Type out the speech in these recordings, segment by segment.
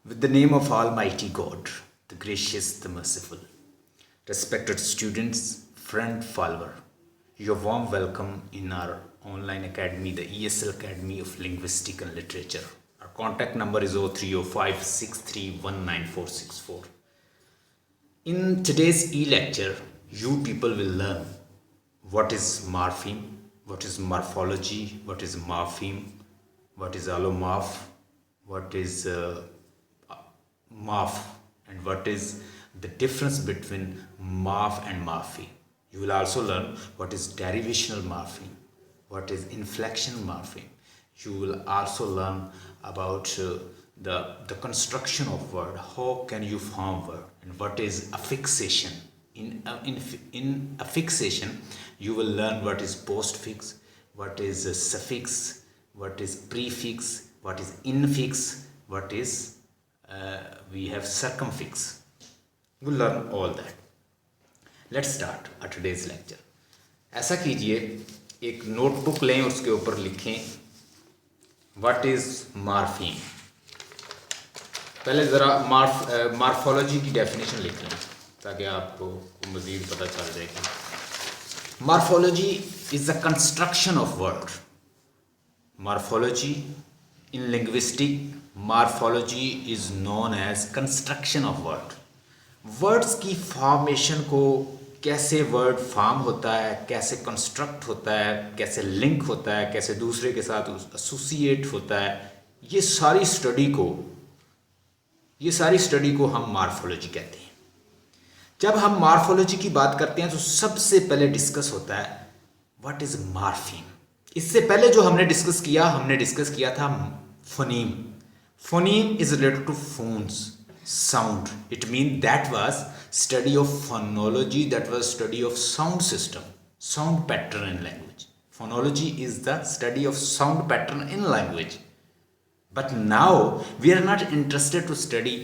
With the name of Almighty God, the gracious, the merciful, respected students, friend, follower, your warm welcome in our online academy, the ESL Academy of Linguistic and Literature. Our contact number is 030563194464. In today's e-lecture, you people will learn what is morpheme, what is morphology, what is morpheme, what is allomorph, what is morph, and what is the difference between morph and morpheme. You will also learn what is derivational morpheme, what is inflection morpheme. You will also learn about the construction of word, how can you form word, and what is affixation. In affixation, you will learn what is postfix, what is a suffix, what is prefix, what is infix, what is we have circumfix. We'll learn all that. Let's start our today's lecture. ऐसा कीजिए, एक notebook लें, उसके ऊपर लिखें what is morpheme. पहले ज़रा morphology की डेफिनेशन लिख लें ताकि आपको मज़ीद पता चल जाए कि morphology is the construction of word. Morphology in linguistic, morphology is known as construction of word. Words की फॉर्मेशन को, कैसे वर्ड फॉर्म होता है, कैसे कंस्ट्रक्ट होता है, कैसे लिंक होता है, कैसे दूसरे के साथ एसोसिएट होता है, ये सारी स्टडी को हम मॉर्फोलॉजी कहते हैं. जब हम मॉर्फोलॉजी की बात करते हैं तो सबसे पहले डिस्कस होता है व्हाट इज मॉर्फीम. इससे पहले जो हमने डिस्कस किया था phoneme. Phoneme is related to phones, sound. It means that was study of phonology, that was study of sound system, sound pattern in language. Phonology is the study of sound pattern in language. But now we are not interested to study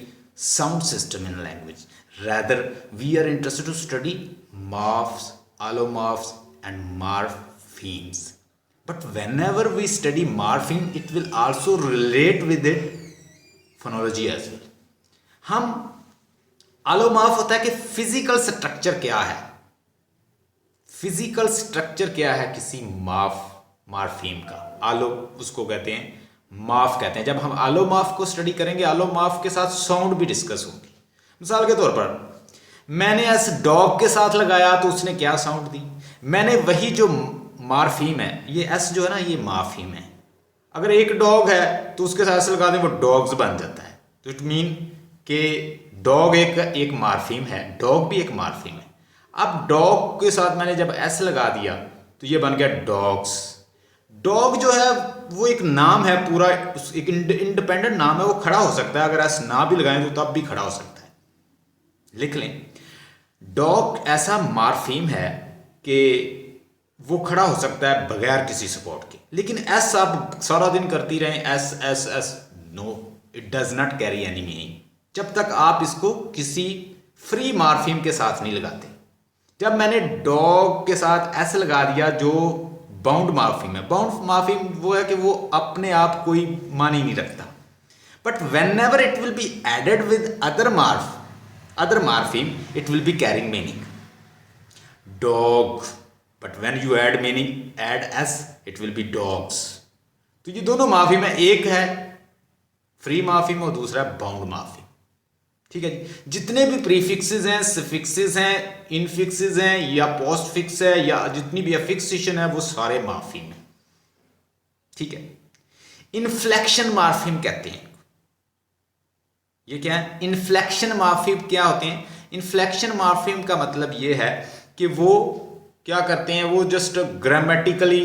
sound system in language. Rather, we are interested to study morphs, allomorphs and morphemes. But whenever we study morpheme, it will also relate with it phonology as well. हम allomorph होता है कि physical structure क्या है, physical structure क्या है किसी morpheme का. आलो उसको कहते हैं, मॉर्फ कहते हैं. जब हम allomorph को स्टडी करेंगे, allomorph के साथ साउंड भी डिस्कस होगी. मिसाल के तौर पर मैंने एस डॉग के साथ लगाया तो उसने क्या साउंड दी. मैंने वही जो मॉर्फीम है, ये एस जो है ना, ये मॉर्फीम है. अगर एक डॉग है तो उसके साथ लगा दें, वो डॉग्स बन जाता है. तो इट मीन कि डॉग एक मॉर्फीम है, डॉग भी एक मॉर्फीम है. अब डॉग के साथ मैंने जब एस लगा दिया तो ये बन गया डॉग्स. डॉग जो है वो एक नाम है, पूरा एक इंडिपेंडेंट नाम है, वो खड़ा हो सकता है. अगर एस ना भी लगाएं तो तब भी खड़ा हो सकता है. लिख लें, डॉग ऐसा मॉर्फीम है कि वो खड़ा हो सकता है बगैर किसी सपोर्ट के. लेकिन एस आप सारा दिन करती रहें, S S S, no, it does not carry any meaning जब तक आप इसको किसी फ्री मॉर्फीम के साथ नहीं लगाते. जब मैंने डॉग के साथ एस लगा दिया जो बाउंड मॉर्फीम है, बाउंड मॉर्फीम वो है कि वो अपने आप कोई मानी नहीं रखता. But whenever it will be added with other morpheme, it will be carrying meaning. Dog, but when you add meaning, add S, it will be dogs. तो ये दोनों मॉर्फीम है, एक है फ्री मॉर्फीम और दूसरा बाउंड मॉर्फीम. ठीक है जी. जितने भी प्रीफिक्सेस हैं, सफिक्सेस हैं, इनफिक्सेस हैं या पोस्टफिक्स है या जितनी भी अफिक्सेशन है, वो सारे मॉर्फीम हैं. ठीक है. इन्फ्लेक्शन मॉर्फीम कहते हैं. ये क्या है? इन्फ्लेक्शन मॉर्फीम क्या होते हैं? इन्फ्लेक्शन मॉर्फीम का मतलब ये है कि वो क्या करते हैं, वो जस्ट ग्रामेटिकली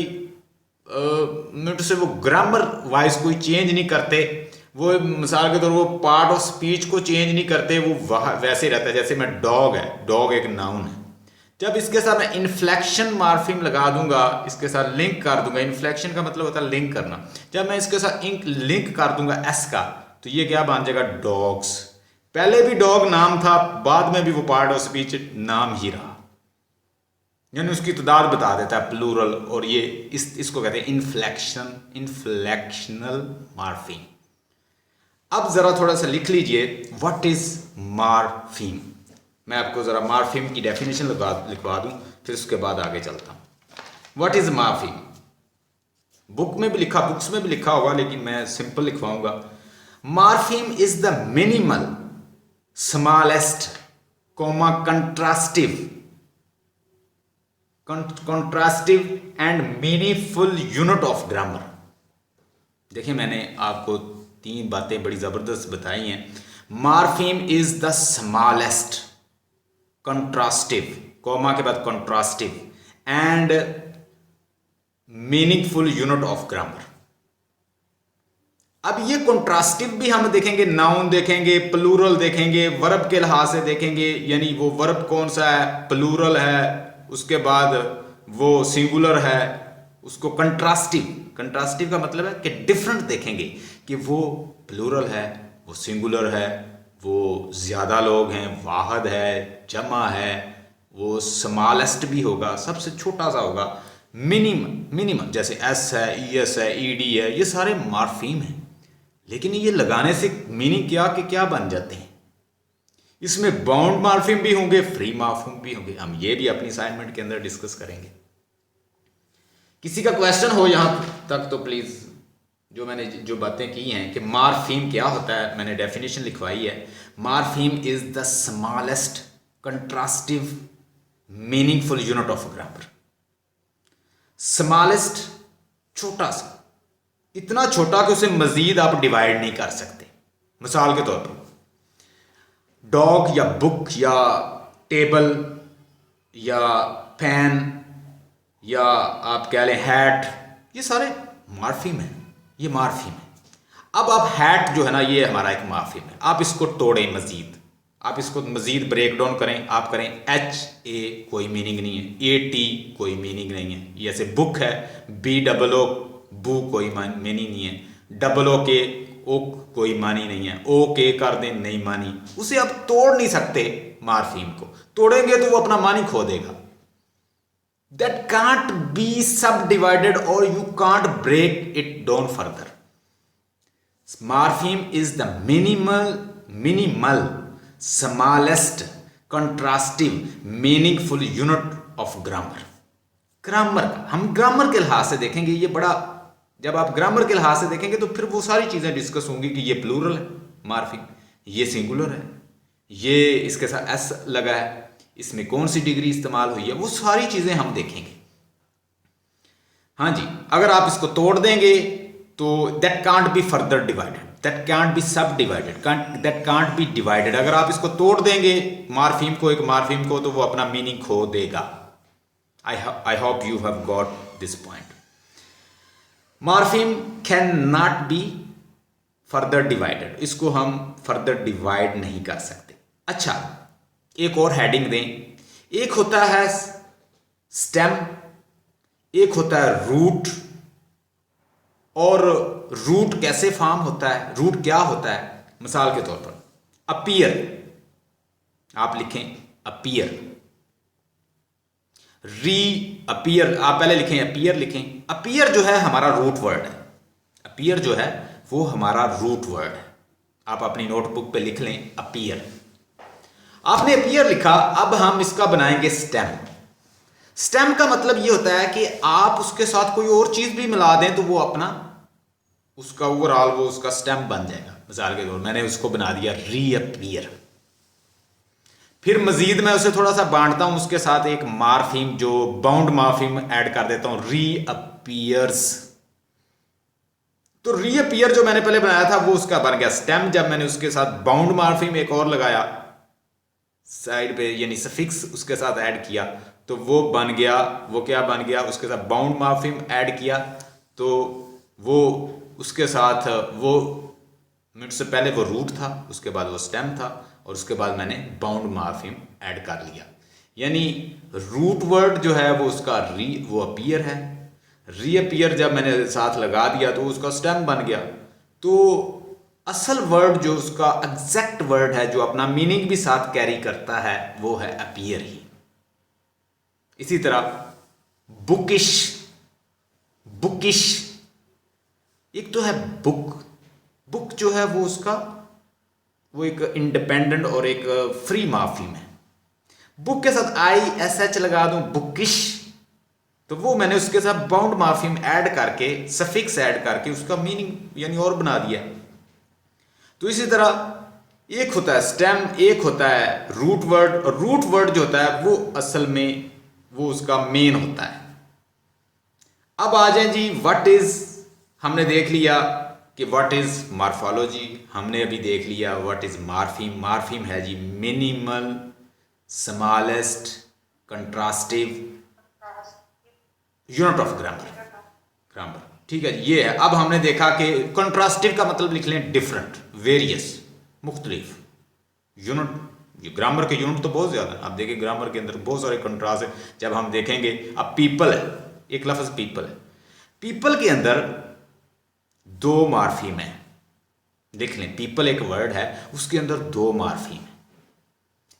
से वो ग्रामर वाइज कोई चेंज नहीं करते. वो मिसाल के तौर वो पार्ट ऑफ स्पीच को चेंज नहीं करते, वो वैसे रहता है. जैसे मैं डॉग है, डॉग एक नाउन है. जब इसके साथ मैं इन्फ्लेक्शन मॉर्फीम लगा दूंगा, इसके साथ लिंक कर दूंगा. इन्फ्लेक्शन का मतलब होता है लिंक करना. जब मैं इसके साथ लिंक कर दूंगा एस का, तो ये क्या बन जाएगा? डॉग्स. पहले भी डॉग नाम था, बाद में भी वो पार्ट ऑफ स्पीच नाम ही रहा, यानी उसकी तादाद बता देता है, प्लूरल. और ये इसको कहते हैं इन्फ्लेक्शनल मॉर्फीम. अब जरा थोड़ा सा लिख लीजिए व्हाट इज मॉर्फीम। मैं आपको जरा मॉर्फीम की डेफिनेशन लिखवा दूं, फिर उसके बाद आगे चलता हूं। What is morpheme? बुक्स में भी लिखा होगा, लेकिन मैं सिंपल लिखवाऊंगा। Morpheme is the minimal smallest contrastive and meaningful unit of grammar. देखिए, मैंने आपको 3 बातें बड़ी जबरदस्त बताई हैं। Morpheme is the smallest, contrastive, comma के बाद contrastive and meaningful unit of grammar. अब ये कंट्रास्टिव भी हम देखेंगे, नाउन देखेंगे, प्लूरल देखेंगे, वर्ब के लिहाज से देखेंगे, यानी वो वर्ब कौन सा है, प्लूरल है, उसके बाद वो सिंगुलर है, उसको कंट्रास्टिव का मतलब है कि डिफरेंट देखेंगे कि वो प्लूरल है, वो सिंगुलर है, वो ज़्यादा लोग हैं, वाहद है, जमा है, वो स्मॉलेस्ट भी होगा, सबसे छोटा सा होगा, मिनिमम जैसे एस है, ईएस है, ईडी है, ये सारे मॉर्फीम हैं। लेकिन ये लगाने से मीनिंग क्या बन जाते हैं। इसमें बाउंड मॉर्फीम भी होंगे, फ्री मॉर्फीम भी होंगे। हम ये भी अपनी असाइनमेंट के अंदर डिस्कस करेंगे। किसी का क्वेश्चन हो यहां तक तो प्लीज, जो मैंने जो बातें की हैं कि मॉर्फीम क्या होता है, मैंने डेफिनेशन लिखवाई है। Morpheme is the smallest contrastive meaningful unit of grammar. Smallest, छोटा सा, इतना छोटा कि उसे मजीद आप डिवाइड नहीं कर सकते। मिसाल के तौर पर डॉग या बुक या टेबल या फैन या आप कह लें हैट, ये सारे मॉर्फीम हैं, ये मॉर्फीम है। अब आप हैट जो है ना, ये हमारा एक मॉर्फीम है। आप इसको तोड़ें मजीद, आप इसको मजीद ब्रेक डाउन करें, आप करें HA कोई मीनिंग नहीं है, AT कोई मीनिंग नहीं है। जैसे बुक है, BOO बू कोई मीनिंग नहीं है, OOK ओ कोई मानी नहीं है, OK कर दें नहीं मानी। उसे आप तोड़ नहीं सकते, मॉर्फीम को तोड़ेंगे तो वो अपना मानी खो देगा। That can't be subdivided or you can't break it down further. Morpheme is the minimal, smallest, contrastive, meaningful unit of grammar. Grammar का हम ग्रामर के लिहाज से देखेंगे, ये बड़ा, जब आप ग्रामर के लिहाज से देखेंगे तो फिर वो सारी चीज़ें डिस्कस होंगी कि ये प्लूरल है मॉर्फीम, ये सिंगुलर है, ये इसके साथ एस लगा है, इसमें कौन सी डिग्री इस्तेमाल हुई है, वो सारी चीज़ें हम देखेंगे। हाँ जी, अगर आप इसको तोड़ देंगे तो that can't be further divided, that can't be subdivided, that can't be divided. अगर आप इसको तोड़ देंगे मॉर्फीम को, एक मॉर्फीम को, तो वो अपना मीनिंग खो देगा। I hope you have got this point. Morpheme cannot be further divided. इसको हम further divide नहीं कर सकते। अच्छा, एक और हेडिंग दें। एक होता है स्टेम, एक होता है रूट। और रूट कैसे फॉर्म होता है, रूट क्या होता है? मिसाल के तौर पर अपीयर, आप लिखें अपीयर, री अपीयर, आप पहले लिखें अपीयर लिखें। अपीयर जो है हमारा रूट वर्ड है, अपीयर जो है वो हमारा रूट वर्ड है। आप अपनी नोटबुक पे लिख लें अपीयर। आपने अपीयर लिखा, अब हम इसका बनाएंगे स्टेम। स्टेम का मतलब ये होता है कि आप उसके साथ कोई और चीज भी मिला दें तो वो अपना उसका ओवरऑल वो उसका स्टेम बन जाएगा। मिसाल के तौर मैंने उसको बना दिया रीअपीयर। फिर मजीद मैं उसे थोड़ा सा बांटता हूं, उसके साथ एक मॉर्फीम जो बाउंड मॉर्फीम ऐड कर देता हूं, रीअपीयर्स। तो रीअपीयर जो मैंने पहले बनाया था वो उसका बन गया स्टेम। जब मैंने उसके साथ बाउंड मॉर्फीम एक और लगाया साइड पे, यानी सफिक्स उसके साथ ऐड किया, तो वो बन गया, वो क्या बन गया, उसके साथ बाउंड मॉर्फीम ऐड किया तो वो उसके साथ वो मिनट से पहले वो रूट था, उसके बाद वो स्टेम था, और उसके बाद मैंने बाउंड मॉर्फीम ऐड कर लिया। यानी रूट वर्ड जो है वो उसका वो अपीयर है, रीअपीयर जब मैंने साथ लगा दिया तो उसका स्टेम बन गया। तो असल वर्ड जो उसका एग्जैक्ट वर्ड है जो अपना मीनिंग भी साथ कैरी करता है वो है अपीयर ही। इसी तरह बुकिश, एक तो है बुक, बुक जो है वो उसका वो एक इंडिपेंडेंट और एक फ्री मार्फिम है। बुक के साथ ISH लगा दूं बुकिश, तो वो मैंने उसके साथ बाउंड मार्फिम ऐड करके, सफिक्स ऐड करके उसका मीनिंग यानी और बना दिया। तो इसी तरह एक होता है स्टेम, एक होता है रूट वर्ड, और रूट वर्ड जो होता है वो असल में वो उसका मेन होता है। अब आ जाए जी व्हाट इज, हमने देख लिया कि व्हाट इज मॉर्फोलॉजी, हमने अभी देख लिया व्हाट इज मार्फिम। मार्फिम है जी minimal, smallest, contrastive unit of grammar. ठीक है, ये है। अब हमने देखा कि कंट्रास्टिव का मतलब लिख लें डिफरेंट, वेरियस, मुख्तलिफ यूनिट। ग्रामर के यूनिट तो बहुत ज़्यादा है, आप देखिए ग्रामर के अंदर बहुत सारे कंट्रास्ट है। जब हम देखेंगे, अब पीपल है, एक लफ्ज़ पीपल है, पीपल के अंदर 2 मार्फिम है। देख लें, पीपल एक वर्ड है, उसके अंदर 2 मार्फिम है।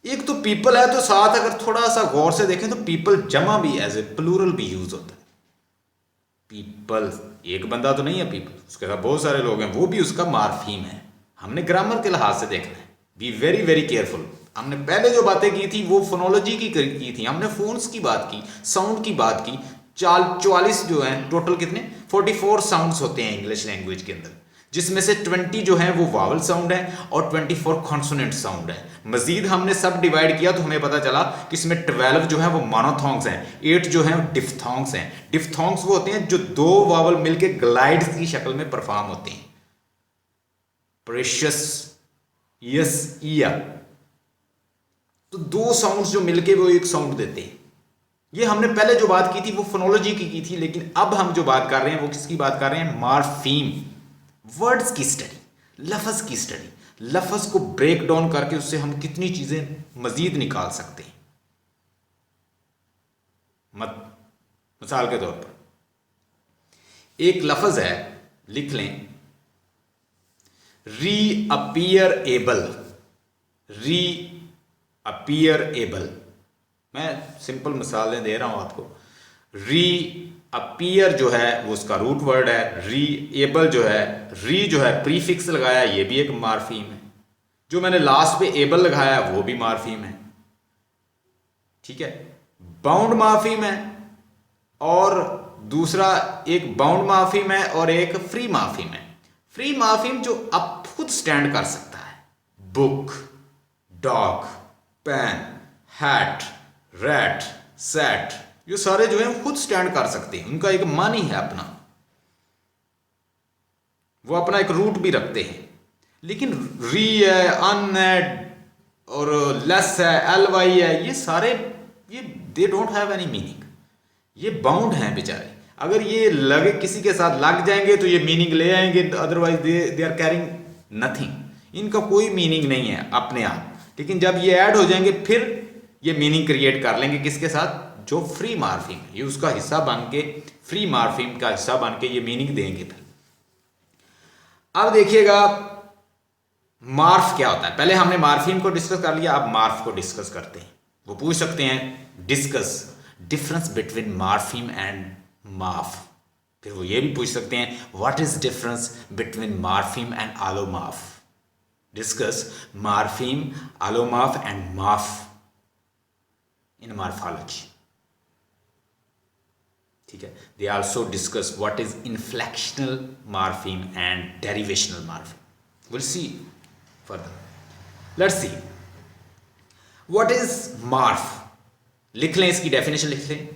एक तो पीपल है, तो साथ अगर थोड़ा सा गौर से देखें तो पीपल जमा भी एज ए प्लूरल भी यूज होता है। पीपल एक बंदा तो नहीं है, पीपल उसके साथ बहुत सारे लोग हैं, वो भी उसका मार्फिम है। हमने ग्रामर के लिहाज से देखना है, बी वेरी वेरी केयरफुल। हमने पहले जो बातें की थी वो फोनोलॉजी की थी, हमने फोन्स की बात की, साउंड की बात की। 44 जो हैं टोटल, कितने 44 साउंड्स होते हैं इंग्लिश लैंग्वेज के अंदर, जिसमें से 20 जो है वो वावल साउंड है और 24 कॉन्सोनेंट साउंड है। मजीद हमने सब डिवाइड किया तो हमें पता चला कि इसमें 12 जो है वो मोनोथॉन्ग्स हैं, 8 जो है डिफ्थॉन्ग्स हैं। डिफ्थॉन्ग्स वो होते हैं जो 2 वावल मिलके ग्लाइड्स की शक्ल में परफॉर्म होते हैं। प्रेशियस, यस, ईया, तो 2 साउंड्स जो मिलके वो एक साउंड देते हैं। ये हमने पहले जो बात की थी वो फोनोलॉजी की थी, लेकिन अब हम जो बात कर रहे हैं वो किसकी बात कर रहे हैं? मार्फीम, वर्ड्स की स्टडी, लफ्ज़ की स्टडी। लफ्ज़ को ब्रेक डाउन करके उससे हम कितनी चीज़ें मज़ीद निकाल सकते हैं। मिसाल के तौर पर एक लफ्ज़ है, लिख लें रीअपियरेबल। रीअपियरेबल, मैं सिंपल मिसालें दे रहा हूं आपको। रीअपियर जो है वो उसका रूट वर्ड है। रीएबल जो है, री जो है प्रीफिक्स लगाया, ये भी एक मार्फीम है। जो मैंने लास्ट पे एबल लगाया वो भी मार्फीम है। ठीक है, बाउंड मार्फीम है और दूसरा एक बाउंड मार्फीम है और एक फ्री मार्फीम है। फ्री मार्फीम जो अब खुद स्टैंड कर सकता है, book, dog, pen, hat, rat, set, ये सारे जो हैं खुद स्टैंड कर सकते हैं, उनका एक मानी है अपना, वो अपना एक रूट भी रखते हैं। लेकिन री है, अन है और लेस है, LY है, ये सारे ये they don't have any meaning. ये बाउंड हैं बेचारे, अगर ये लगे किसी के साथ लग जाएंगे तो ये मीनिंग ले आएंगे, otherwise they are carrying nothing. इनका कोई मीनिंग नहीं है अपने आप, लेकिन जब ये ऐड हो जाएंगे फिर ये मीनिंग क्रिएट कर लेंगे किसके साथ? जो फ्री मार्फिम, ये उसका हिस्सा बन के, फ्री मार्फिम का हिस्सा बन के ये मीनिंग देंगे। फिर अब देखिएगा मार्फ क्या होता है। पहले हमने मार्फिम को डिस्कस कर लिया, अब मार्फ को डिस्कस करते हैं। वो पूछ सकते हैं discuss difference between morpheme and morph. फिर वो ये भी पूछ सकते हैं what is difference between morpheme and allomorph. Discuss morpheme, allomorph and morph in morphology. ठीक है, they also discuss what is inflectional morpheme and derivational morpheme. Will see further, let's see what is morph. लिख लें, इसकी definition लिख लें।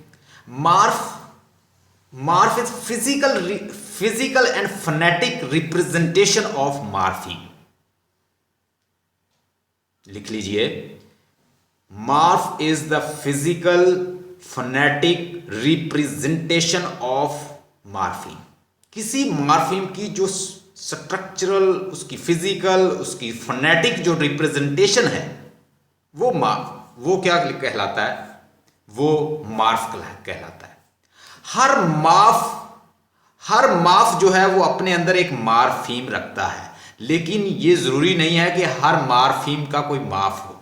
Morph is physical and phonetic representation of morpheme. लिख लीजिए, morph is the physical phonetic representation of morpheme. किसी morpheme की जो स्ट्रक्चरल, उसकी फिजिकल, उसकी फोनेटिक जो रिप्रेजेंटेशन है वो क्या कहलाता है? वो मार्फ कहलाता है। हर मार्फ जो है वो अपने अंदर एक मार्फीम रखता है, लेकिन ये जरूरी नहीं है कि हर मार्फीम का कोई मार्फ हो।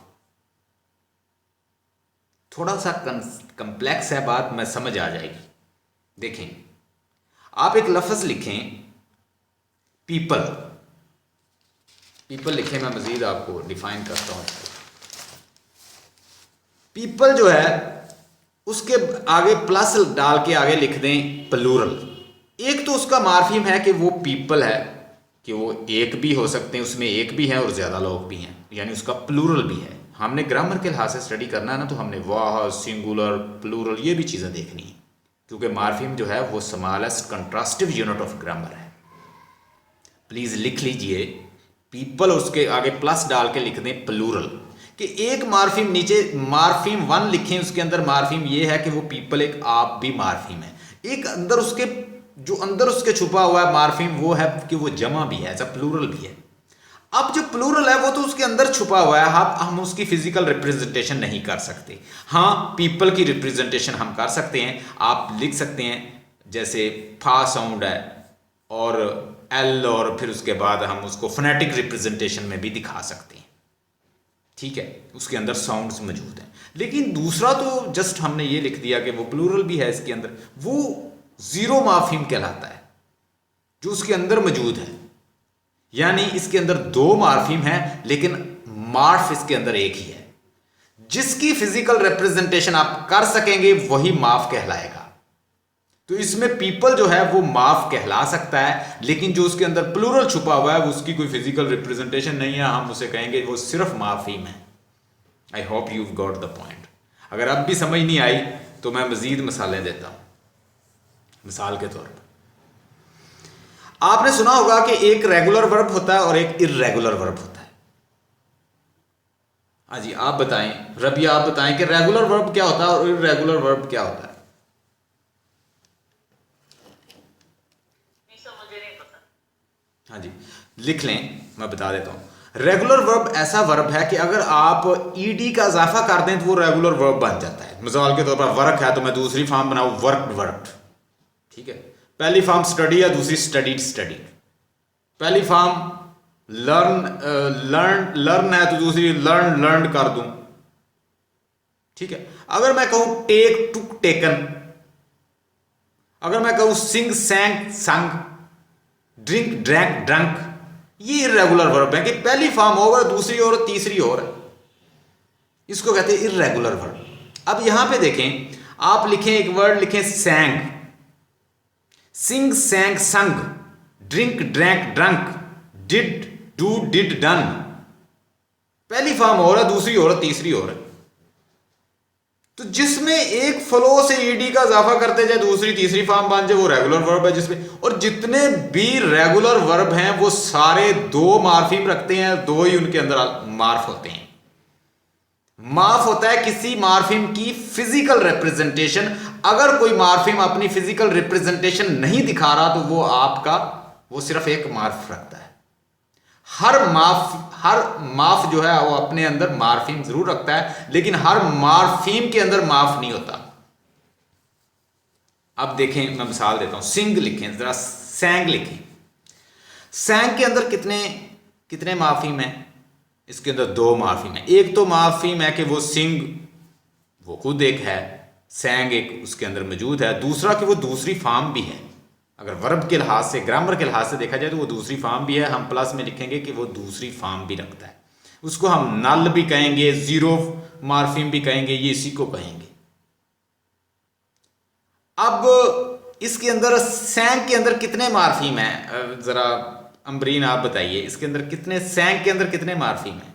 थोड़ा सा कंप्लेक्स है बात, मैं समझ आ जाएगी। देखें, आप एक लफ्ज लिखें पीपल, पीपल लिखे, मैं मजीद आपको डिफाइन करता हूँ। पीपल जो है उसके आगे प्लस डाल के आगे लिख दें प्लूरल। एक तो उसका मार्फिम है कि वो पीपल है, कि वो एक भी हो सकते हैं, उसमें एक भी है और ज़्यादा लोग भी हैं, यानी उसका प्लूरल भी है। हमने ग्रामर के लिहाज से स्टडी करना है ना, तो हमने वाह, सिंगुलर, प्लूरल, ये भी चीज़ें देखनी है, क्योंकि मार्फिम जो है वो smallest contrastive unit of grammar है। प्लीज़ लिख लीजिए पीपल, उसके आगे प्लस डाल के लिख दें प्लूरल, कि एक मार्फिम नीचे मार्फिम 1 लिखें, उसके अंदर मार्फिम ये है कि वो पीपल एक आप भी मार्फिम है। एक अंदर उसके जो अंदर उसके छुपा हुआ है मार्फिम वो है कि वो जमा भी है, ऐसा प्लूरल भी है। अब जो प्लूरल है वो तो उसके अंदर छुपा हुआ है, हम उसकी फिजिकल रिप्रेजेंटेशन नहीं कर सकते। हाँ, पीपल की रिप्रेजेंटेशन हम कर सकते हैं। आप लिख सकते हैं जैसे फा साउंड है और एल, और फिर उसके बाद हम उसको फोनेटिक रिप्रेजेंटेशन में भी दिखा सकते हैं, ठीक है, उसके अंदर साउंड्स मौजूद हैं। लेकिन दूसरा तो जस्ट हमने ये लिख दिया कि वो प्लूरल भी है इसके अंदर, वो जीरो मार्फिम कहलाता है जो उसके अंदर मौजूद है। यानी इसके अंदर 2 मार्फिम है लेकिन मार्फ इसके अंदर एक ही है। जिसकी फिजिकल रिप्रेजेंटेशन आप कर सकेंगे वही माफ कहलाएगा। तो इसमें पीपल जो है वो माफ कहला सकता है, लेकिन जो उसके अंदर प्लूरल छुपा हुआ है उसकी कोई फिजिकल रिप्रेजेंटेशन नहीं है, हम उसे कहेंगे वो सिर्फ माफिम है। I hope you got the point. अगर अब भी समझ नहीं आई तो मैं मजीद मिसालें देता हूं। मिसाल के तौर पर आपने सुना होगा कि एक रेगुलर वर्ब होता है और एक इर्रेगुलर वर्ब होता है। हाँ जी, आप बताएं, रबिया आप बताएं कि रेगुलर वर्ब क्या होता है और इर्रेगुलर वर्ब क्या होता है। हाँ जी, लिख लें, मैं बता देता हूं। रेगुलर वर्ब ऐसा वर्ब है कि अगर आप ईडी का इजाफा कर दें तो वो रेगुलर वर्ब बन जाता है। मिसाल के तौर पर वर्क है तो मैं दूसरी फॉर्म बनाऊं वर्कड वर्कड, ठीक है। पहली फॉर्म स्टडी है, दूसरी स्टडीड स्टडीड। पहली फॉर्म लर्न है तो दूसरी लर्न लर्न कर दूं, ठीक है। अगर मैं कहूं टेक टुक टेकन, अगर मैं कहूं सिंग सैंग संग, ड्रिंक ड्रैंक ड्रंक, ये इर्रेगुलर वर्ब है कि पहली फॉर्म और दूसरी और तीसरी और, इसको कहते हैं इर्रेगुलर वर्ब। अब यहां पे देखें, आप लिखें एक वर्ड लिखें सैंग, सिंग सैंग संग, drink drank drunk, did do did done. पहली फॉर्म और है, दूसरी और, तीसरी और है। तो जिसमें एक फ्लो से ईडी का इजाफा करते जाए दूसरी तीसरी फॉर्म बन जाए वो रेगुलर वर्ब है जिसमें। और जितने भी रेगुलर वर्ब हैं वो सारे 2 मार्फिम रखते हैं, 2 ही उनके अंदर मार्फ होते हैं। मार्फ होता है किसी मार्फिम की फिजिकल रिप्रेजेंटेशन। अगर कोई मार्फिम अपनी फिजिकल रिप्रेजेंटेशन नहीं दिखा रहा तो वो आपका वो सिर्फ एक मार्फ रखता है। हर माफ जो है वो अपने अंदर मार्फिम जरूर रखता है, लेकिन हर मार्फिम के अंदर माफ नहीं होता। अब देखें, मैं मिसाल देता हूं, सिंग लिखें, जरा सैंग लिखें। सैंग के अंदर कितने मार्फिम है? इसके अंदर 2 मार्फिम है। एक तो मार्फिम है कि वो सिंग वो खुद एक है, सैंग एक उसके अंदर मौजूद है। दूसरा कि वो दूसरी फॉर्म भी है। अगर वर्ब के लिहाज से, ग्रामर के लिहाज से देखा जाए तो वो दूसरी फॉर्म भी है। हम प्लस में लिखेंगे कि वो दूसरी फॉर्म भी रखता है। उसको हम नल भी कहेंगे, जीरो मार्फिम भी कहेंगे, ये इसी को कहेंगे। अब इसके अंदर सैंग के अंदर कितने मार्फिम है? जरा अम्बरीन आप बताइए, इसके अंदर कितने, सैंग के अंदर कितने मार्फिम है?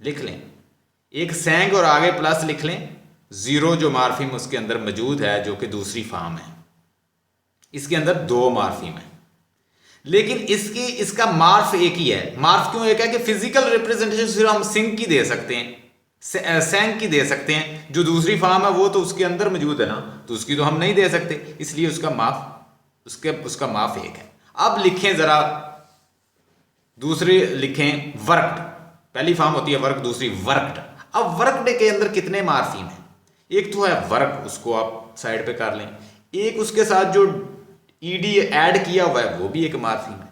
लिख लें, एक सैंग और आगे प्लस लिख लें, जीरो जो मार्फिम उसके अंदर मौजूद है जो कि दूसरी फॉर्म है। इसके अंदर 2 मार्फिम है, लेकिन इसका मार्फ एक ही है। मार्फ क्यों एक है कि फिजिकल रिप्रेजेंटेशन सिर्फ हम सिंग की दे सकते हैं, सैंग की दे सकते हैं। जो दूसरी फॉर्म है वो तो उसके अंदर मौजूद है ना, तो उसकी तो हम नहीं दे सकते, इसलिए उसका माफ एक है। अब लिखें जरा, दूसरी लिखें वर्कड। पहली फॉर्म होती है वर्क, दूसरी वर्कड। अब वर्कड के अंदर कितने मार्फिम है? एक तो है वर्क, उसको आप साइड पे कर लें। एक उसके साथ जो ईडी ऐड किया हुआ है वो भी एक मार्फिम है।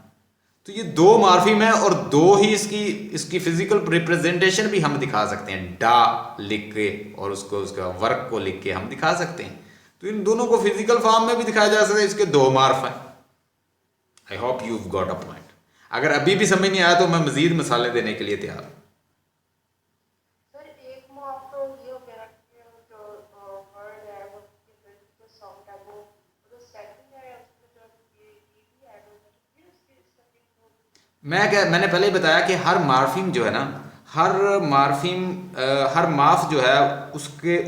तो ये 2 मार्फिम है और 2 ही इसकी फिजिकल रिप्रेजेंटेशन भी हम दिखा सकते हैं, डा लिख के और उसका वर्क को लिख के हम दिखा सकते हैं। तो इन दोनों को फिजिकल फॉर्म में भी दिखाया जा सकता है। इसके 2 मार्फ है। I hope you got a point. अगर अभी भी समझ नहीं आया तो मैं मजीद मसाले देने के लिए तैयार हूँ। सर एक माफ तो ये हो गया कि जो वर्ड है वो जो साउंड है वो जो सेकंड है उसमें जो ये भी ऐड हो जाता है फिर उसकी सेकंड मैंने पहले ही बताया कि हर मार्फिम जो है ना, हर मार्फिम हर मार्फ जो है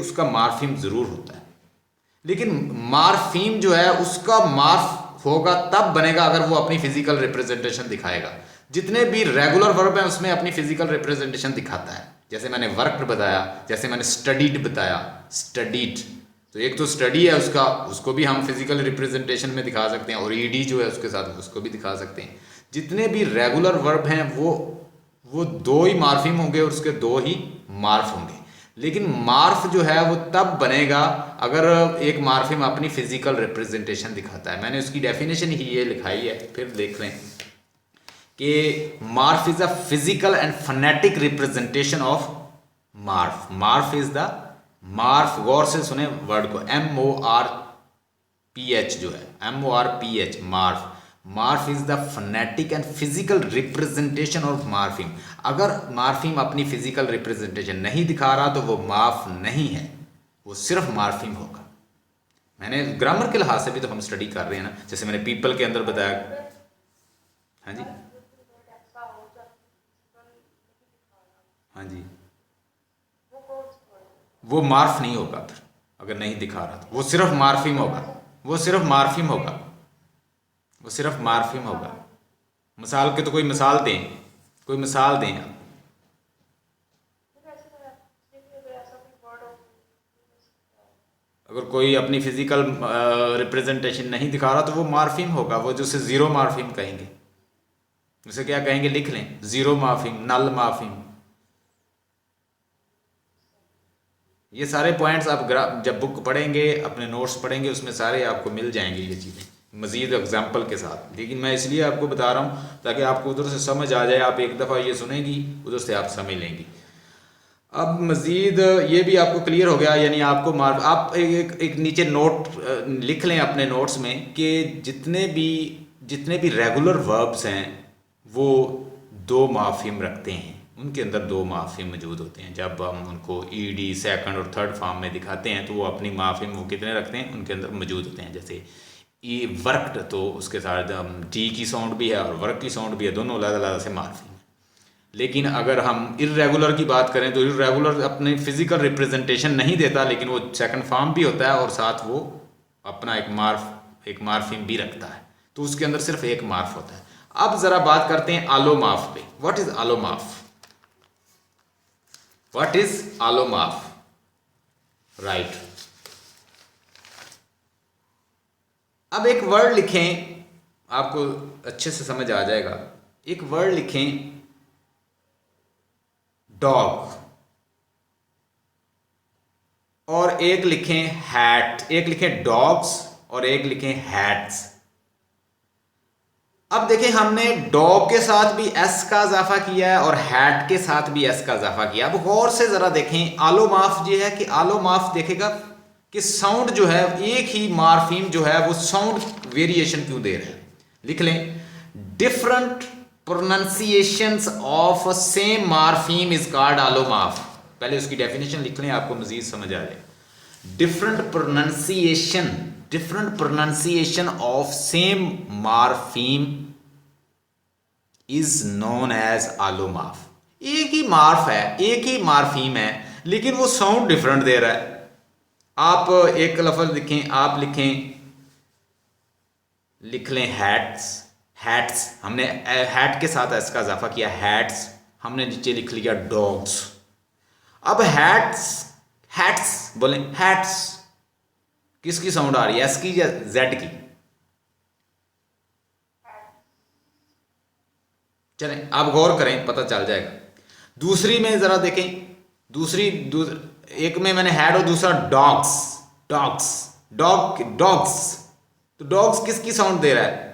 उसका मार्फिम ज़रूर होता है, लेकिन मार्फीम जो है उसका मार्फ होगा तब बनेगा अगर वो अपनी फिजिकल रिप्रेजेंटेशन दिखाएगा। जितने भी रेगुलर वर्ब हैं उसमें अपनी फिजिकल रिप्रेजेंटेशन दिखाता है। जैसे मैंने वर्क बताया, जैसे मैंने स्टडीड बताया, स्टडीड, तो एक तो स्टडी है उसको भी हम फिजिकल रिप्रेजेंटेशन में दिखा सकते हैं, और ईडी जो है उसके साथ उसको भी दिखा सकते हैं। जितने भी रेगुलर वर्ब हैं वो दो ही मार्फिम होंगे और उसके दो ही मार्फ होंगे। लेकिन मार्फ जो है वो तब बनेगा अगर एक मार्फिम अपनी फिजिकल रिप्रेजेंटेशन दिखाता है। मैंने उसकी डेफिनेशन ही ये लिखाई है, फिर देख लें कि morph is a physical and phonetic representation of morph. Morph is the morph, गौर से सुने वर्ड को, MORPH जो है, MORPH, morph. Morph is the phonetic and physical representation of morpheme. अगर मार्फिम अपनी फिजिकल रिप्रेजेंटेशन नहीं दिखा रहा तो वो मार्फ नहीं है, वो सिर्फ मार्फिम होगा। मैंने ग्रामर के लिहाज से भी तो हम स्टडी कर रहे हैं ना, जैसे मैंने पीपल के अंदर बताया। हाँ जी, हाँ जी, वो मार्फ नहीं होगा फिर, अगर नहीं दिखा रहा तो वो सिर्फ मार्फिम होगा, वो सिर्फ मार्फिम होगा, वो सिर्फ मार्फिम होगा। मिसाल के तो कोई मिसाल दें, कोई मिसाल दें आप। अगर कोई अपनी फिजिकल रिप्रेजेंटेशन नहीं दिखा रहा तो वो मार्फिम होगा, वो जिसे ज़ीरो मार्फिम कहेंगे। उसे क्या कहेंगे, लिख लें, ज़ीरो मार्फिम, नल मार्फिम। ये सारे पॉइंट्स आप जब बुक पढ़ेंगे, अपने नोट्स पढ़ेंगे, उसमें सारे आपको मिल जाएंगे ये चीज़ें मज़ीद एग्जाम्पल के साथ। लेकिन मैं इसलिए आपको बता रहा हूँ ताकि आपको उधर से समझ आ जाए। आप एक दफ़ा ये सुनेंगी, उधर से आप समझ लेंगी। अब मज़ीद ये भी आपको क्लियर हो गया, यानी आपको आप एक नीचे नोट लिख लें अपने नोट्स में कि जितने भी रेगुलर वर्ब्स हैं वो दो मार्फिम रखते हैं, उनके अंदर दो मार्फिम मौजूद होते हैं। जब हम उनको ईडी सेकंड और थर्ड फॉर्म में दिखाते हैं तो वो अपनी मार्फिम वो कितने रखते हैं, उनके अंदर मौजूद होते हैं। जैसे ई वर्कड, तो उसके साथ टी की साउंड भी है और वर्क की साउंड भी है, दोनों अलग अलग से मार्फिम है। लेकिन अगर हम इर्रेगुलर की बात करें तो इर्रेगुलर अपने फिजिकल रिप्रेजेंटेशन नहीं देता, लेकिन वो सेकंड फॉर्म भी होता है और साथ वो अपना एक मार्फिम भी रखता है, तो उसके अंदर सिर्फ एक मार्फ होता है। अब ज़रा बात करते हैं आलोमार्फ पे। What is allomorph? What is allomorph? Right, अब एक वर्ड लिखें, आपको अच्छे से समझ आ जाएगा। एक वर्ड लिखें डॉग, और एक लिखें हैट। एक लिखें डॉग्स और एक लिखें हैट्स। अब देखें, हमने डॉग के साथ भी एस का इजाफा किया है और हैट के साथ भी एस का इजाफा किया। अब गौर से जरा देखें, आलोमार्फ ये है कि आलोमार्फ देखेगा कि साउंड जो है, एक ही मार्फिम जो है वो साउंड वेरिएशन क्यों दे रहा है। लिख लें, different pronunciations of same morpheme is called allomorph. पहले उसकी डेफिनेशन लिख लें, आपको मजीद समझ आ जाए। Different pronunciation of same morpheme is known as allomorph. एक ही मार्फ है, एक ही मार्फिम है, लेकिन वो साउंड डिफरेंट दे रहा है। आप एक लफ्ज लिखें, आप लिख लें हैट्स, हमने हैट के साथ इसका इजाफा किया, हैट्स। हमने नीचे लिख लिया डॉग्स। अब हैट्स बोलें, हैट्स किसकी साउंड आ रही है, एस की या जेड की? चलें आप गौर करें, पता चल जाएगा। दूसरी में जरा देखें, एक में मैंने हैड और दूसरा डॉग्स। तो डॉग्स किसकी साउंड दे रहा है?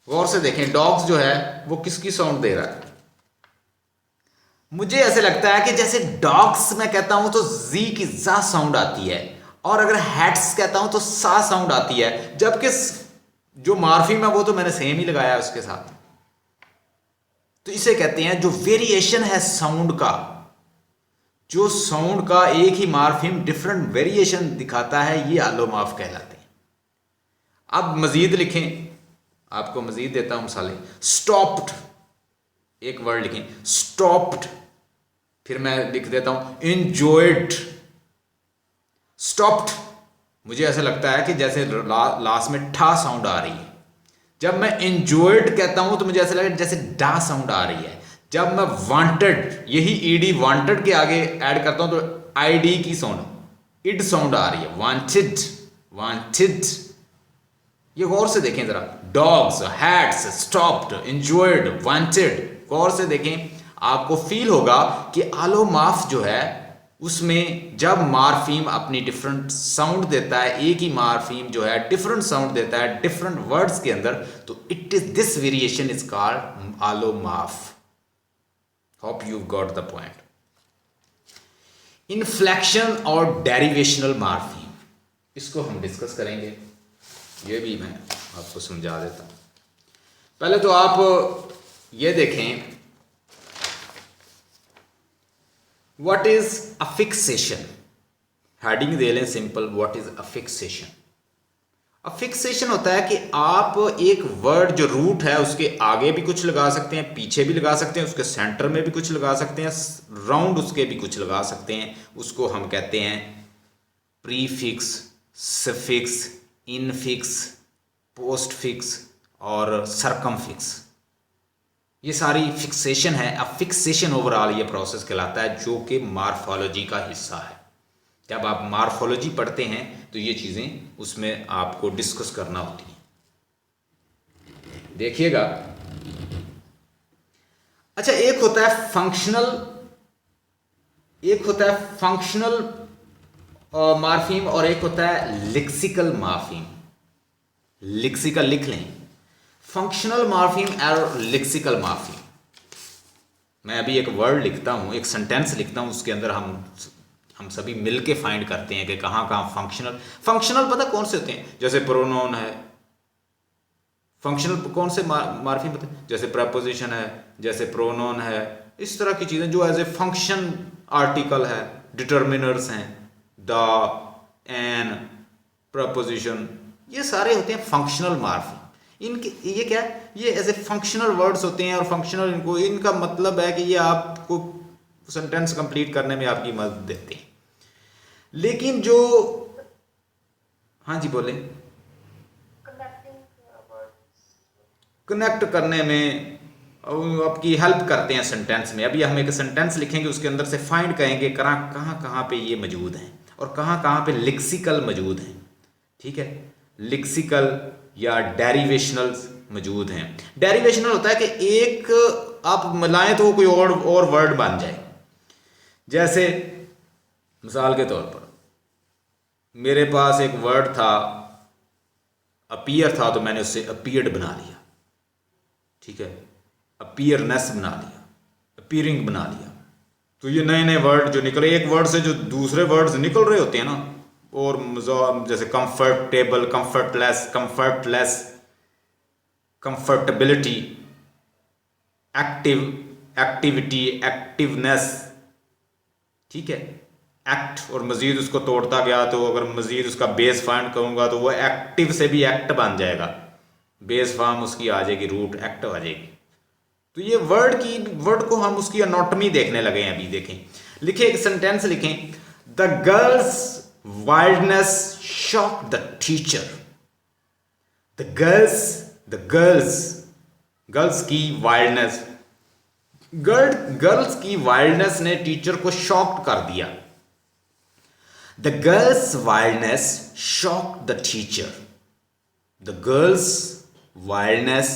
गौर से देखें, डॉग्स जो है वो किसकी साउंड दे रहा है? मुझे ऐसे लगता है कि जैसे डॉग्स मैं कहता हूं तो जी की जा साउंड आती है, और अगर हैट्स कहता हूं तो सा साउंड आती है, जबकि जो मार्फिम है वो तो मैंने सेम ही लगाया है उसके साथ। तो इसे कहते हैं जो वेरिएशन है साउंड का, जो साउंड का एक ही मार्फिम डिफरेंट वेरिएशन दिखाता है, ये एलोमॉर्फ कहलाते हैं। अब मजीद लिखें, आपको मजीद देता हूं मिसालें। स्टॉप्ड, एक वर्ड लिखें स्टॉप्ड, फिर मैं लिख देता हूं इंजॉयड। स्टॉप्ड, मुझे ऐसा लगता है कि जैसे लास्ट में ठा साउंड आ रही है। जब मैं इंजॉयड कहता हूं तो मुझे ऐसा लगता है जैसे डा साउंड आ रही है। जब मैं वांटेड, यही ईडी वांटेड के आगे ऐड करता हूं तो आईडी की साउंड, इड साउंड आ रही है। वांटेड, वांटेड, ये गौर से देखें जरा। Dogs, hats, stopped, enjoyed, wanted, गौर से देखें, आपको फील होगा कि एलोमॉर्फ जो है उसमें जब मार्फीम अपनी डिफरेंट साउंड देता है, एक ही मार्फीम जो है डिफरेंट साउंड देता है डिफरेंट वर्ड्स के अंदर, तो it is this variation is called allomorph. Hope you got the point. Inflection और डेरिवेशनल मार्फीम, इसको हम डिस्कस करेंगे, ये भी मैं आपको समझा देता हूं। पहले तो आप ये देखें, व्हाट इज अफिक्सेशन। हेडिंग दे लें सिंपल, व्हाट इज अफिक्सेशन। अफिक्सेशन होता है कि आप एक वर्ड जो रूट है उसके आगे भी कुछ लगा सकते हैं, पीछे भी लगा सकते हैं, उसके सेंटर में भी कुछ लगा सकते हैं, राउंड उसके भी कुछ लगा सकते हैं। उसको हम कहते हैं प्रीफिक्स, सफिक्स, इनफिक्स, पोस्टफिक्स और सरकमफिक्स। ये सारी फिक्सेशन है। अब फिक्सेशन ओवरऑल ये प्रोसेस कहलाता है जो कि मार्फोलॉजी का हिस्सा है। जब आप मार्फोलॉजी पढ़ते हैं तो ये चीज़ें उसमें आपको डिस्कस करना होती हैं। देखिएगा, अच्छा एक होता है फंक्शनल, एक होता है फंक्शनल मार्फीम और एक होता है लेक्सिकल मार्फीम। लेक्सिकल लिख लें, फंक्शनल मार्फीम और लेक्सिकल मार्फीम। मैं अभी एक वर्ड लिखता हूँ, एक सेंटेंस लिखता हूँ, उसके अंदर हम सभी मिलके फाइंड करते हैं कि कहाँ कहाँ फंक्शनल पता कौन से होते हैं। जैसे प्रोनाउन है, फंक्शनल कौन से मार्फीम पता है, जैसे प्रपोजिशन है, जैसे प्रोनाउन है, इस तरह की चीज़ें जो एज ए फंक्शन आर्टिकल है, डिटर्मिनर्स हैं, द, एन, प्रपोजिशन, ये सारे होते हैं फंक्शनल मार्फीम। इनके ये क्या है, ये एज ए फंक्शनल वर्ड्स होते हैं और फंक्शनल इनका मतलब है कि ये आपको सेंटेंस कंप्लीट करने में आपकी मदद देते हैं। लेकिन जो, हाँ जी बोले, कनेक्ट करने में आपकी हेल्प करते हैं सेंटेंस में। अभी हम एक सेंटेंस लिखेंगे, उसके अंदर से फाइंड करेंगे कहाँ कहाँ पे ये मौजूद हैं और कहाँ पे लेक्सिकल मौजूद हैं। ठीक है, लेक्सिकल या डेरिवेशनल मौजूद हैं। डेरिवेशनल होता है कि एक आप मिलाएं तो कोई और वर्ड बन जाए। जैसे मिसाल के तौर पर मेरे पास एक वर्ड था अपीयर था, तो मैंने उससे अपीयर्ड बना लिया। ठीक है, अपीयरनेस बना लिया, अपीयरिंग बना लिया। तो ये नए नए वर्ड जो निकले, एक वर्ड से जो दूसरे वर्ड्स निकल रहे होते हैं ना, और जैसे comfortable, comfortless, comfortability, active, activity, activeness. ठीक है, एक्ट, और मजीद उसको तोड़ता गया तो अगर मजीद उसका बेस फाइंड करूंगा तो वो एक्टिव से भी एक्ट बन जाएगा, बेस फॉर्म उसकी आ जाएगी, रूट एक्ट आ जाएगी। तो ये वर्ड को हम उसकी एनाटॉमी देखने लगे हैं। अभी देखें, लिखें एक सेंटेंस लिखें, the girls wildness shocked the teacher. The girls की वाइल्डनेस, गर्ल्स की वाइल्डनेस ने टीचर को शॉक्ड कर दिया। The girls wildness shocked the teacher. The girls wildness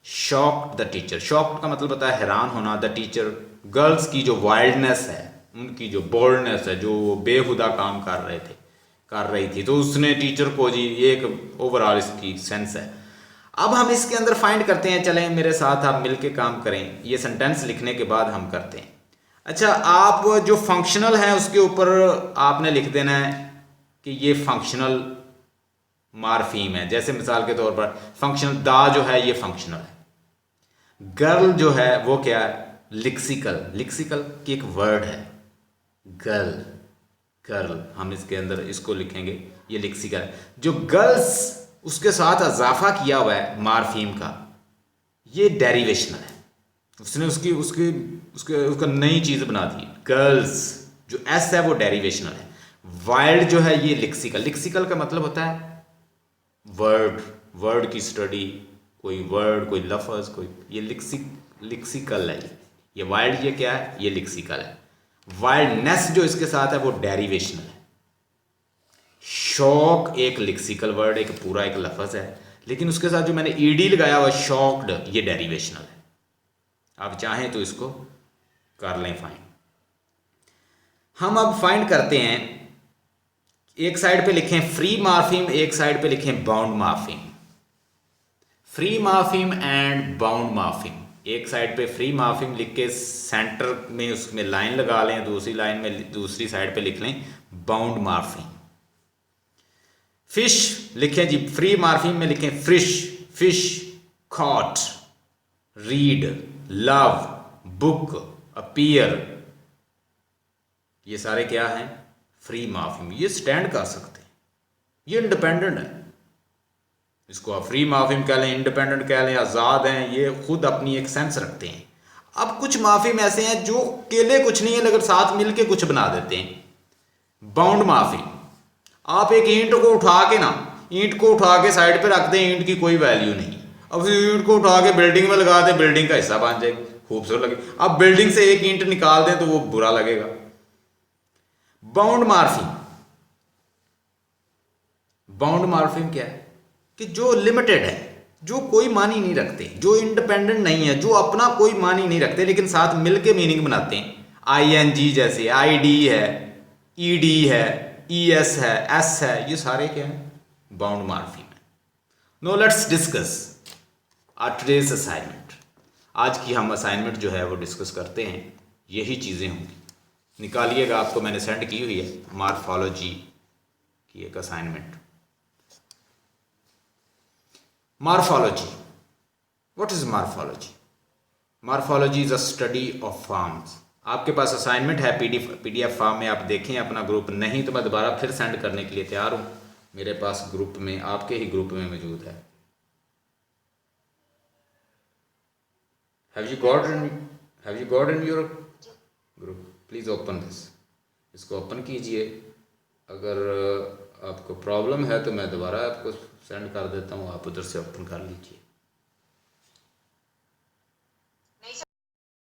shocked the teacher. Shocked का मतलब होता है हैरान होना। द टीचर, गर्ल्स की जो वाइल्डनेस है, उनकी जो बोल्डनेस है, जो बेहुदा काम कर रही थी, तो उसने टीचर को, जी ये एक ओवरऑल इसकी सेंस है। अब हम इसके अंदर फाइंड करते हैं, चलें मेरे साथ आप मिलके काम करें। ये सेंटेंस लिखने के बाद हम करते हैं। अच्छा, आप जो फंक्शनल है उसके ऊपर आपने लिख देना है कि ये फंक्शनल मार्फीम है। जैसे मिसाल के तौर पर फंक्शनल, दा जो है ये फंक्शनल है, गर्ल जो है वो क्या है, लिक्सिकल। लिक्सिकल की एक वर्ड है गर्ल, गर्ल, हम इसके अंदर इसको लिखेंगे, ये लिक्सिकल है। जो गर्ल्स उसके साथ इजाफा किया हुआ है मार्फीम का, ये डेरिवेशनल है। उसने उसकी उसकी उसके उसका नई चीज़ बना दी। गर्ल्स जो एस है वो डेरिवेशनल है। वाइल्ड जो है ये लिक्सिकल। लिक्सिकल का मतलब होता है वर्ड, वर्ड की स्टडी, कोई वर्ड, कोई लफ्ज़, कोई, ये लिक्सिकल है। ये वाइल्ड ये क्या है, ये लिक्सिकल है। वाइल्डनेस जो इसके साथ है वो डेरिवेशनल है। शॉक एक लिक्सिकल वर्ड, एक पूरा एक लफ्ज़ है, लेकिन उसके साथ जो मैंने ईडी लगाया हुआ शॉक्ड, ये डेरिवेशनल है। आप चाहें तो इसको कर लें फाइंड। हम अब फाइंड करते हैं, एक साइड पे लिखें फ्री मार्फिम, एक साइड पे लिखें बाउंड मार्फिम। फ्री मार्फिम एंड बाउंड मार्फिम, एक साइड पे फ्री मार्फिम लिख के सेंटर में उसमें लाइन लगा लें, दूसरी लाइन में दूसरी साइड पे लिख लें बाउंड मार्फिम। फिश लिखें जी, फ्री मार्फिम में लिखें fish, fish, cot, read, love, book, appear, ये सारे क्या हैं, फ्री मार्फिम। ये स्टैंड कर सकते हैं, ये इंडिपेंडेंट है। इसको आप फ्री मार्फिम कह लें, इंडिपेंडेंट कह लें, आज़ाद हैं, ये खुद अपनी एक सेंस रखते हैं। अब कुछ मार्फिम ऐसे हैं जो अकेले कुछ नहीं है लेकिन साथ मिलके कुछ बना देते हैं। बाउंड मार्फिम, आप एक ईंट को उठा के ना, ईंट को उठा के साइड पे रख दें, ईंट की कोई वैल्यू नहीं। अब ईंट को उठा के बिल्डिंग में लगा दें, बिल्डिंग का हिस्सा बन जाएगी, खूबसूरत लगे। अब बिल्डिंग से एक ईंट निकाल दें तो वो बुरा लगेगा। बाउंड मार्फिम, बाउंड मार्फिम क्या है कि जो लिमिटेड है, जो कोई मानी नहीं रखते, जो इंडिपेंडेंट नहीं है, जो अपना कोई मानी नहीं रखते लेकिन साथ मिलके मीनिंग बनाते हैं। ING जैसे ID है, ED है, ES है, S है, ये सारे क्या है, बाउंड मार्फिम है। No let's discuss today's assignment. आज की हम असाइनमेंट जो है वो डिस्कस करते हैं, यही चीज़ें होंगी। निकालिएगा, आपको मैंने सेंड की हुई है मार्फोलॉजी की एक assignment. Morphology, what is morphology? Morphology is a study of forms. आपके पास असाइनमेंट है PDF फॉर्म में, आप देखें अपना ग्रुप, नहीं तो मैं दोबारा फिर सेंड करने के लिए तैयार हूँ। मेरे पास ग्रुप में, आपके ही ग्रुप में मौजूद है। Have you got in your group? Please open this, इसको ओपन कीजिए। अगर आपको प्रॉब्लम है तो मैं दोबारा आपको सेंड कर देता हूँ, आप उधर से ओपन कर लीजिए।